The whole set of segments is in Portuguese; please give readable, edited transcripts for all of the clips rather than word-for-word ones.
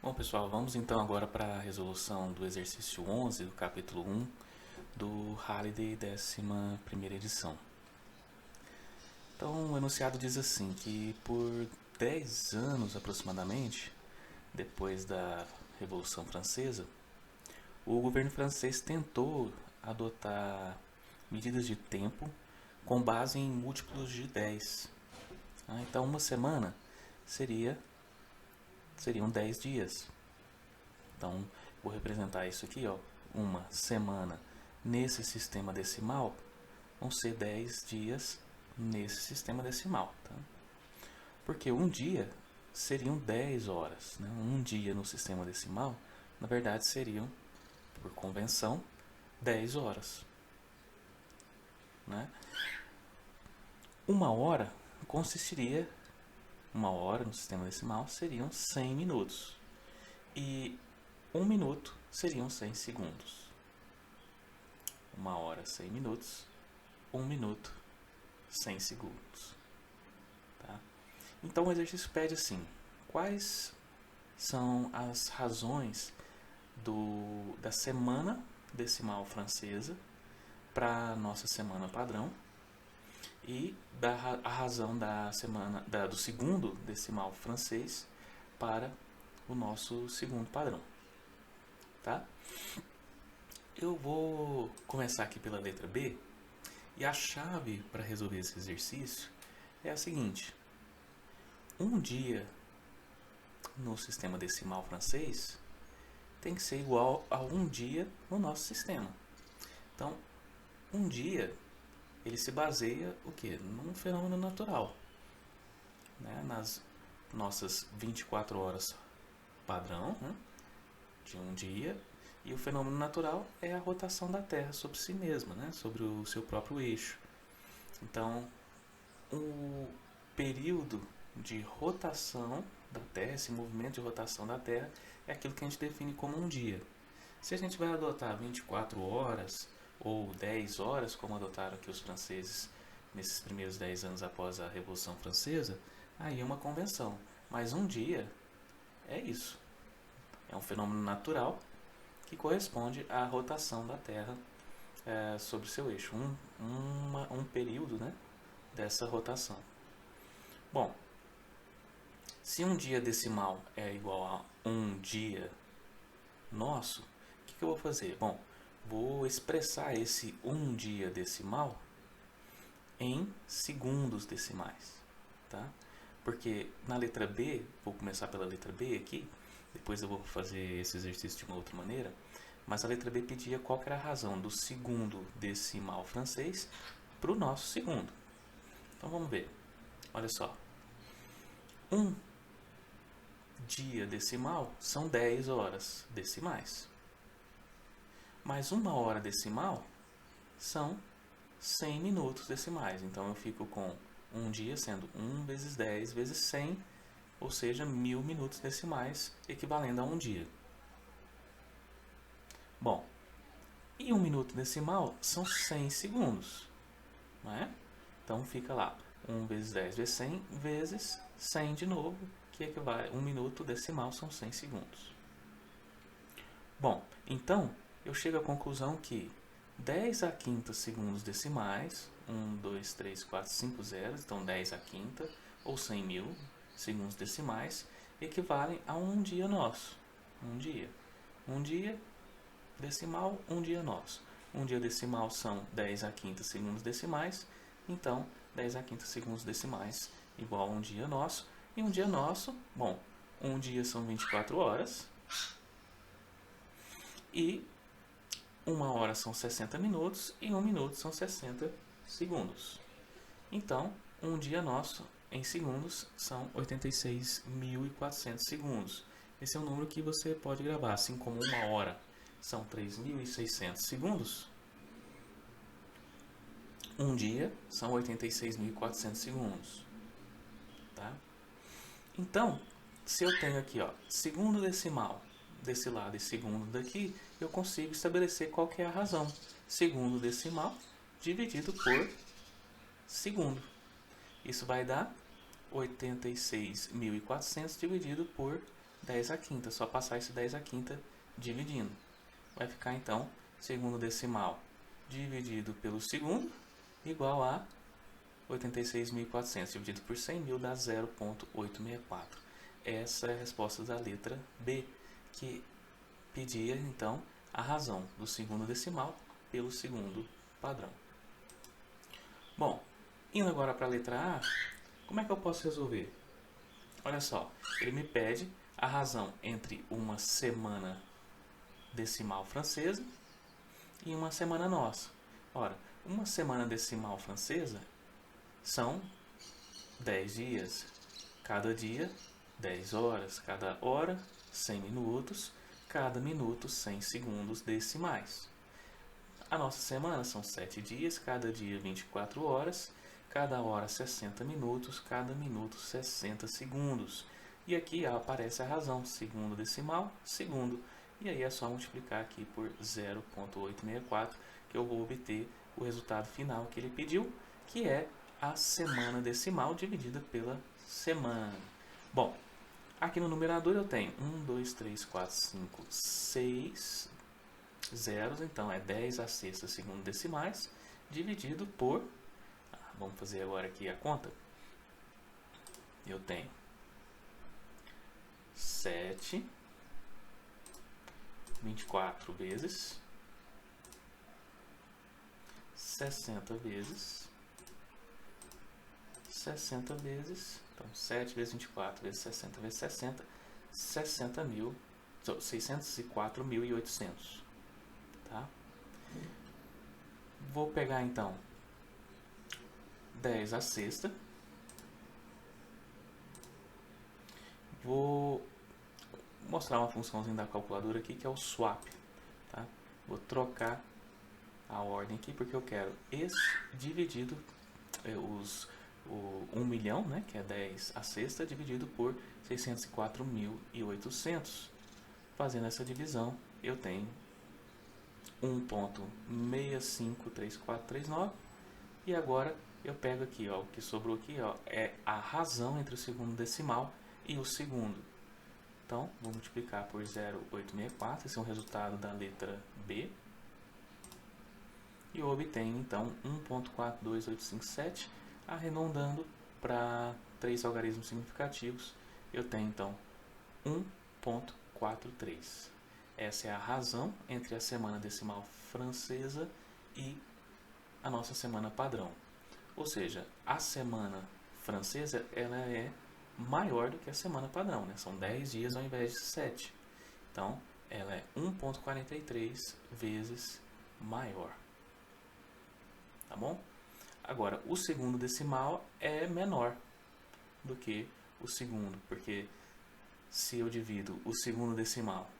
Bom, pessoal, vamos então agora para a resolução do exercício 11 do capítulo 1 do Halliday 11ª edição. Então, o enunciado diz assim, que por 10 anos aproximadamente, depois da Revolução Francesa, o governo francês tentou adotar medidas de tempo com base em múltiplos de 10. Então, uma semana seriam 10 dias. Então, vou representar isso aqui, ó, uma semana nesse sistema decimal, vão ser 10 dias nesse sistema decimal. Tá? Porque um dia seriam 10 horas. Né? Um dia no sistema decimal, na verdade, seriam, por convenção, 10 horas. Né? Uma hora consistiria, uma hora no sistema decimal seriam 100 minutos. E 1 minuto seriam 100 segundos. 1 hora, 100 minutos. 1 minuto, 100 segundos. Tá? Então o exercício pede assim: quais são as razões da semana decimal francesa para a nossa semana padrão e a razão do segundo decimal francês para o nosso segundo padrão. Tá? Eu vou começar aqui pela letra B, e a chave para resolver esse exercício é a seguinte: um dia no sistema decimal francês tem que ser igual a um dia no nosso sistema. Então, um dia ele se baseia o quê? Num fenômeno natural. Né? Nas nossas 24 horas padrão, né? De um dia, e o fenômeno natural é a rotação da Terra sobre si mesma, né? Sobre o seu próprio eixo. Então, o período de rotação da Terra, esse movimento de rotação da Terra, é aquilo que a gente define como um dia. Se a gente vai adotar 24 horas ou 10 horas, como adotaram aqui os franceses nesses primeiros 10 anos após a Revolução Francesa, aí é uma convenção. Mas um dia é isso. É um fenômeno natural que corresponde à rotação da Terra sobre seu eixo. Um período, né, dessa rotação. Bom, se um dia decimal é igual a um dia nosso, o que eu vou fazer? Bom, vou expressar esse um dia decimal em segundos decimais. Tá? Porque na letra B, vou começar pela letra B aqui, depois eu vou fazer esse exercício de uma outra maneira, mas a letra B pedia qual era a razão do segundo decimal francês para o nosso segundo. Então vamos ver. Olha só. Um dia decimal são 10 horas decimais. Mas uma hora decimal são 100 minutos decimais. Então eu fico com um dia sendo 1 vezes 10 vezes 100, ou seja, 1000 minutos decimais, equivalendo a um dia. Bom, e um minuto decimal são 100 segundos. Não é? Então fica lá 1 vezes 10 vezes 100 vezes 100 de novo, que equivale a 1 minuto decimal são 100 segundos. Bom, então eu chego à conclusão que 10 a quinta segundos decimais, 1, 2, 3, 4, 5 zeros, então 10 a quinta, ou 100 mil segundos decimais, equivalem a um dia nosso. Um dia. Um dia decimal, um dia nosso. Um dia decimal são 10 a quinta segundos decimais, então 10 a quinta segundos decimais igual a um dia nosso. E um dia nosso, bom, um dia são 24 horas, e uma hora são 60 minutos e um minuto são 60 segundos. Então, um dia nosso em segundos são 86.400 segundos. Esse é um número que você pode gravar, assim como uma hora são 3.600 segundos. Um dia são 86.400 segundos. Tá? Então, se eu tenho aqui, ó, segundo decimal desse lado e segundo daqui, eu consigo estabelecer qual que é a razão. Segundo decimal dividido por segundo. Isso vai dar 86.400 dividido por 10 à quinta. Só passar esse 10 à quinta dividindo. Vai ficar então segundo decimal dividido pelo segundo igual a 86.400 dividido por 100.000 dá 0,864. Essa é a resposta da letra B, que pedia então a razão do segundo decimal pelo segundo padrão. Bom, indo agora para a letra A, como é que eu posso resolver? Olha só, ele me pede a razão entre uma semana decimal francesa e uma semana nossa. Ora, uma semana decimal francesa são 10 dias, cada dia 10 horas, cada hora 100 minutos, cada minuto 100 segundos decimais. A nossa semana são 7 dias, cada dia 24 horas, cada hora 60 minutos, cada minuto 60 segundos. E aqui aparece a razão, segundo decimal, segundo. E aí é só multiplicar aqui por 0,864 que eu vou obter o resultado final que ele pediu, que é a semana decimal dividida pela semana. Bom, aqui no numerador eu tenho 1, 2, 3, 4, 5, 6 zeros, então é 10 à sexta segundo decimais, dividido por, vamos fazer agora aqui a conta, eu tenho 7, 24 vezes, 60 vezes, 60 vezes, então 7 vezes 24 vezes 60 vezes 60, 604.800, tá? Vou pegar então 10 à sexta, vou mostrar uma funçãozinha da calculadora aqui que é o swap, tá? Vou trocar a ordem aqui porque eu quero esse dividido o 1 milhão, né, que é 10 à sexta, dividido por 604.800. Fazendo essa divisão, eu tenho 1,653439. E agora eu pego aqui, ó, o que sobrou aqui, ó, é a razão entre o segundo decimal e o segundo. Então, vou multiplicar por 0,864, esse é o resultado da letra B. E eu obtenho, então, 1,42857. Arredondando para 3 algarismos significativos, eu tenho, então, 1,43. Essa é a razão entre a semana decimal francesa e a nossa semana padrão. Ou seja, a semana francesa ela é maior do que a semana padrão, né? São 10 dias ao invés de 7. Então, ela é 1,43 vezes maior. Tá bom? Agora, o segundo decimal é menor do que o segundo, porque se eu divido o segundo decimal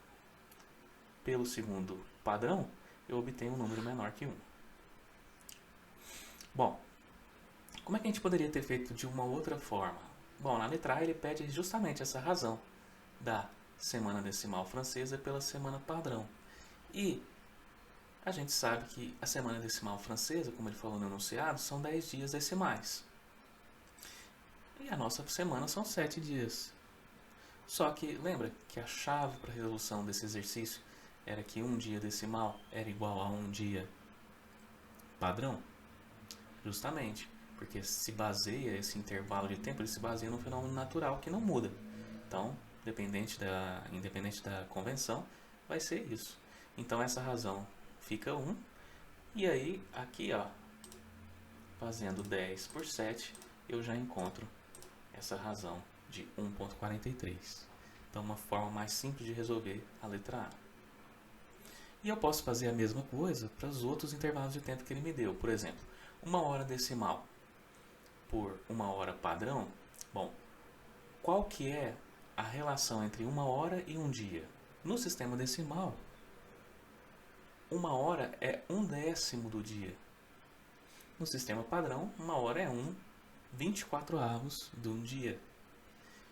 pelo segundo padrão, eu obtenho um número menor que 1. Bom, como é que a gente poderia ter feito de uma outra forma? Bom, na letra A ele pede justamente essa razão da semana decimal francesa pela semana padrão. E a gente sabe que a semana decimal francesa, como ele falou no enunciado, são 10 dias decimais. E a nossa semana são 7 dias. Só que lembra que a chave para a resolução desse exercício era que um dia decimal era igual a um dia padrão? Justamente, porque se baseia esse intervalo de tempo, ele se baseia num fenômeno natural que não muda. Então, independente da convenção, vai ser isso. Então essa razão fica 1. E aí, aqui, ó, fazendo 10 por 7, eu já encontro essa razão de 1,43. Então, uma forma mais simples de resolver a letra A. E eu posso fazer a mesma coisa para os outros intervalos de tempo que ele me deu. Por exemplo, 1 hora decimal por 1 hora padrão. Bom, qual que é a relação entre 1 hora e um dia? No sistema decimal, 1 hora é 1/10 do dia. No sistema padrão, 1 hora é 1/24 de um dia.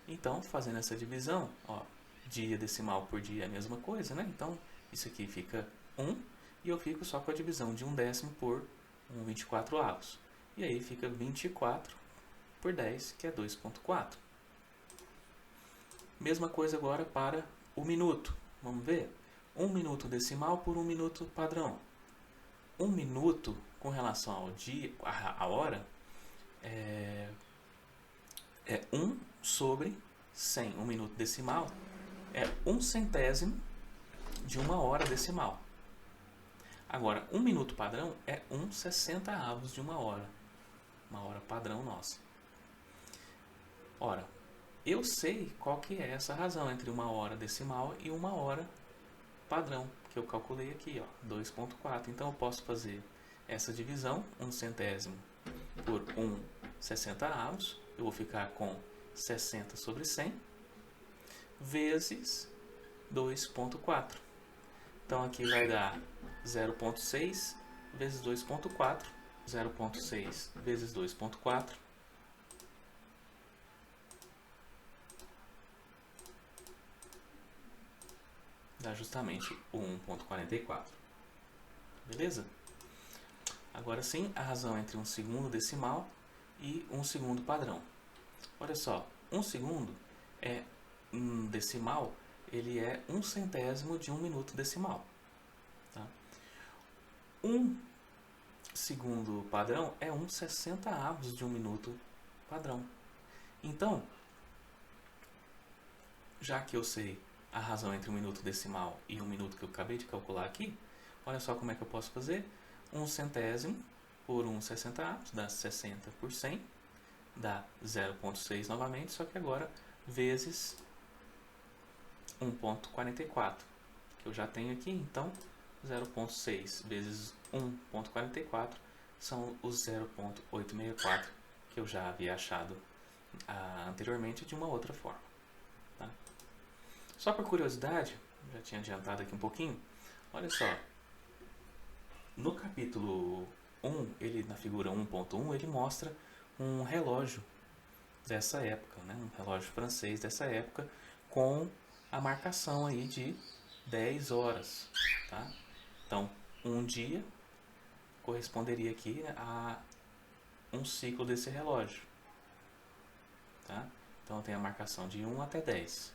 Então, fazendo essa divisão, ó, dia decimal por dia é a mesma coisa, né? Então, isso aqui fica 1 e eu fico só com a divisão de 1/10 por 1/24. E aí fica 24 por 10, que é 2,4. Mesma coisa agora para o minuto. Vamos ver? 1 minuto decimal por 1 minuto padrão. 1 minuto com relação ao dia, a hora, é 1 sobre 100. 1 minuto decimal é 1 centésimo de uma hora decimal. Agora, 1 minuto padrão é 1 60avos de uma hora padrão nossa. Ora, eu sei qual que é essa razão entre uma hora decimal e uma hora padrão, que eu calculei aqui, ó, 2,4. Então eu posso fazer essa divisão, 1 centésimo por 1 60avos, eu vou ficar com 60 sobre 100, vezes 2,4. Então aqui vai dar 0,6 vezes 2,4, 0,6 vezes 2,4, dá justamente 1,44. Beleza? Agora sim, a razão entre um segundo decimal e um segundo padrão. Olha só, um segundo é um decimal, ele é 1 centésimo de 1 minuto decimal. Tá? Um segundo padrão é 1 60avos de 1 minuto padrão. Então, já que eu sei a razão entre um minuto decimal e um minuto que eu acabei de calcular aqui, olha só como é que eu posso fazer. 1 centésimo por 1 60avos dá 60 por 100, dá 0,6 novamente, só que agora vezes 1,44, que eu já tenho aqui. Então 0,6 vezes 1,44 são os 0,864 que eu já havia achado anteriormente de uma outra forma. Tá? Só por curiosidade, já tinha adiantado aqui um pouquinho, olha só, no capítulo 1, ele, na figura 1.1, ele mostra um relógio dessa época, né? Um relógio francês dessa época, com a marcação aí de 10 horas. Tá? Então, um dia corresponderia aqui a um ciclo desse relógio. Tá? Então, tem a marcação de 1 até 10.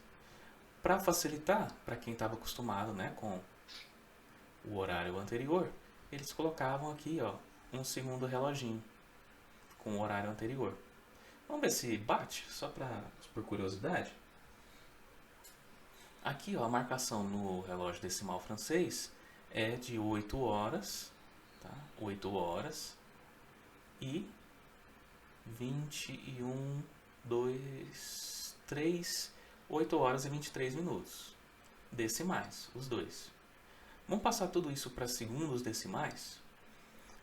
Para facilitar, para quem estava acostumado, né, com o horário anterior, eles colocavam aqui, ó, um segundo reloginho com o horário anterior. Vamos ver se bate, só por curiosidade. Aqui, ó, a marcação no relógio decimal francês é de 8 horas, tá? 8 horas e 21, 2, 3, 8 horas e 23 minutos. Decimais, os dois. Vamos passar tudo isso para segundos decimais?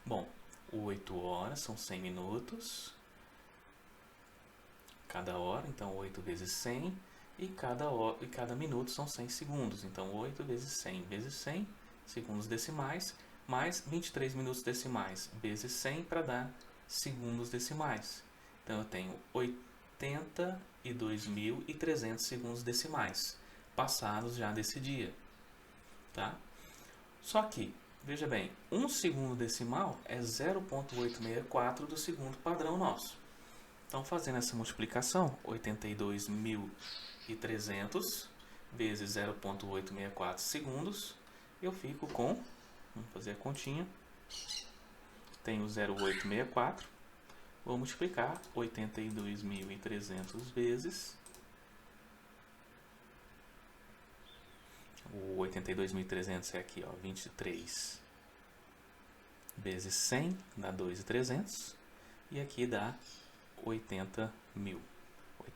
Bom, 8 horas são 100 minutos. Cada hora, então 8 vezes 100. E cada minuto são 100 segundos. Então 8 vezes 100 vezes 100 segundos decimais, mais 23 minutos decimais vezes 100 para dar segundos decimais. Então eu tenho 82.300 segundos decimais passados já desse dia. Tá? Só que, veja bem, um segundo decimal é 0,864 do segundo padrão nosso. Então, fazendo essa multiplicação, 82.300 vezes 0,864 segundos, eu fico com, vamos fazer a continha, tenho 0,864, vou multiplicar 82.300 vezes o 82.300 é aqui, ó, 23 vezes 100 dá 2.300 e aqui dá 80.000.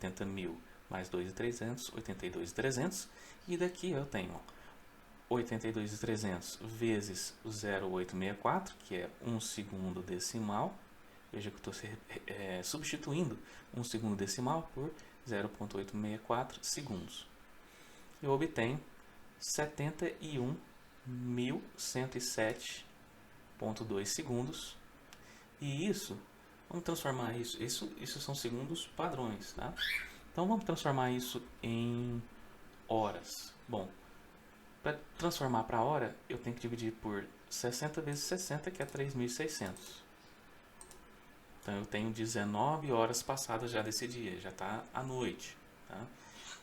80.000 mais 2.300, 82.300 e daqui eu tenho 82.300 vezes o 0,864, que é um segundo decimal. Veja que eu estou substituindo um segundo decimal por 0,864 segundos. Eu obtenho 71.107,2 segundos. E isso, vamos transformar isso são segundos padrões, tá? Então vamos transformar isso em horas. Bom, para transformar para hora, eu tenho que dividir por 60 vezes 60, que é 3.600. Então eu tenho 19 horas passadas já desse dia, já está à noite, tá?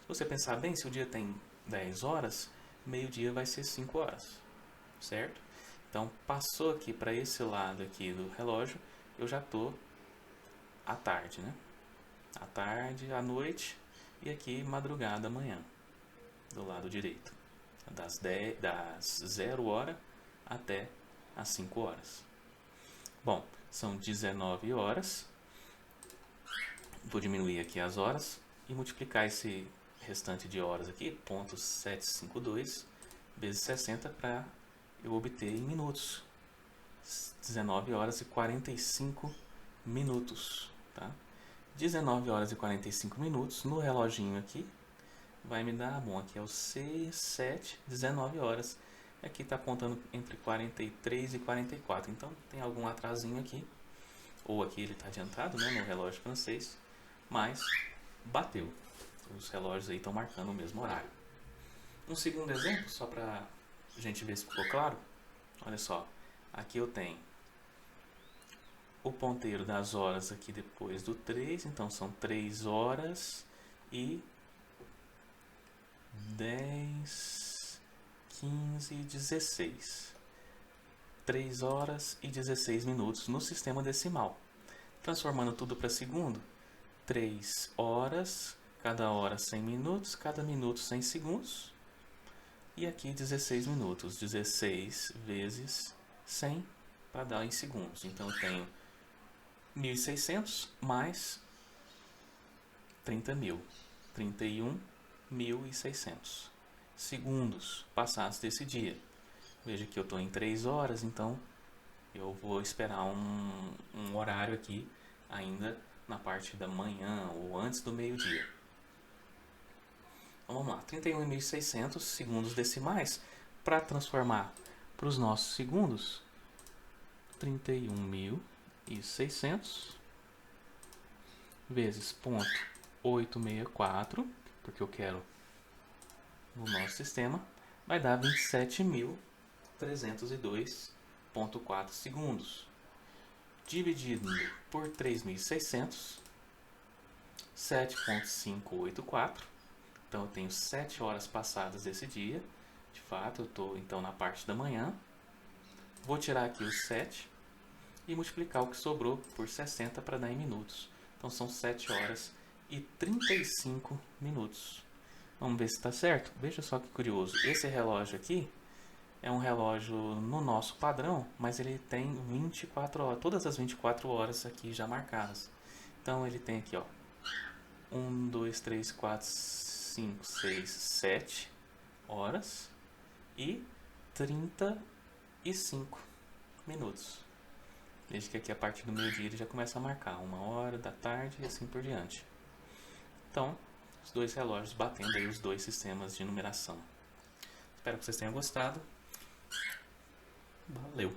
Se você pensar bem, se o dia tem 10 horas, meio-dia vai ser 5 horas, certo? Então, passou aqui para esse lado aqui do relógio, eu já estou à tarde, né? À tarde, à noite e aqui madrugada, amanhã, do lado direito. Das 0 hora até as 5 horas. Bom, são 19 horas. Vou diminuir aqui as horas e multiplicar esse restante de horas aqui, 0,752 vezes 60 para eu obter em minutos. 19 horas e 45 minutos, tá? 19 horas e 45 minutos no reloginho aqui vai me dar, bom, aqui é o 6, 7, 19 horas. Aqui está apontando entre 43 e 44, então tem algum atrasinho aqui, ou aqui ele está adiantado, né, no relógio francês, mas bateu. Os relógios aí estão marcando o mesmo horário. Um segundo exemplo, só para a gente ver se ficou claro. Olha só, aqui eu tenho o ponteiro das horas aqui depois do 3, então são 3 horas e 10, 15, 16. 3 horas e 16 minutos no sistema decimal. Transformando tudo para segundo, 3 horas, cada hora 100 minutos, cada minuto 100 segundos. E aqui 16 minutos, 16 vezes 100 para dar em segundos. Então eu tenho 1.600 mais 30.000, 31.600 segundos passados desse dia. Veja que eu estou em 3 horas, então eu vou esperar um horário aqui ainda na parte da manhã ou antes do meio-dia. Então vamos lá, 31.600 segundos decimais. Para transformar para os nossos segundos, 31.600 vezes 0,864, porque eu quero no nosso sistema, vai dar 27.302,4 segundos. Dividido por 3.600, 7,584. Então eu tenho 7 horas passadas desse dia. De fato, eu estou então na parte da manhã. Vou tirar aqui os 7 e multiplicar o que sobrou por 60 para dar em minutos. Então são 7 horas e 35 minutos. Vamos ver se está certo? Veja só que curioso. Esse relógio aqui é um relógio no nosso padrão, mas ele tem 24 horas, todas as 24 horas aqui já marcadas. Então ele tem aqui, ó, 1, 2, 3, 4, 5, 6, 7 horas e 35 minutos. Veja que aqui a partir do meio-dia ele já começa a marcar 1 hora da tarde e assim por diante. Então, os dois relógios batendo aí os dois sistemas de numeração. Espero que vocês tenham gostado. Valeu!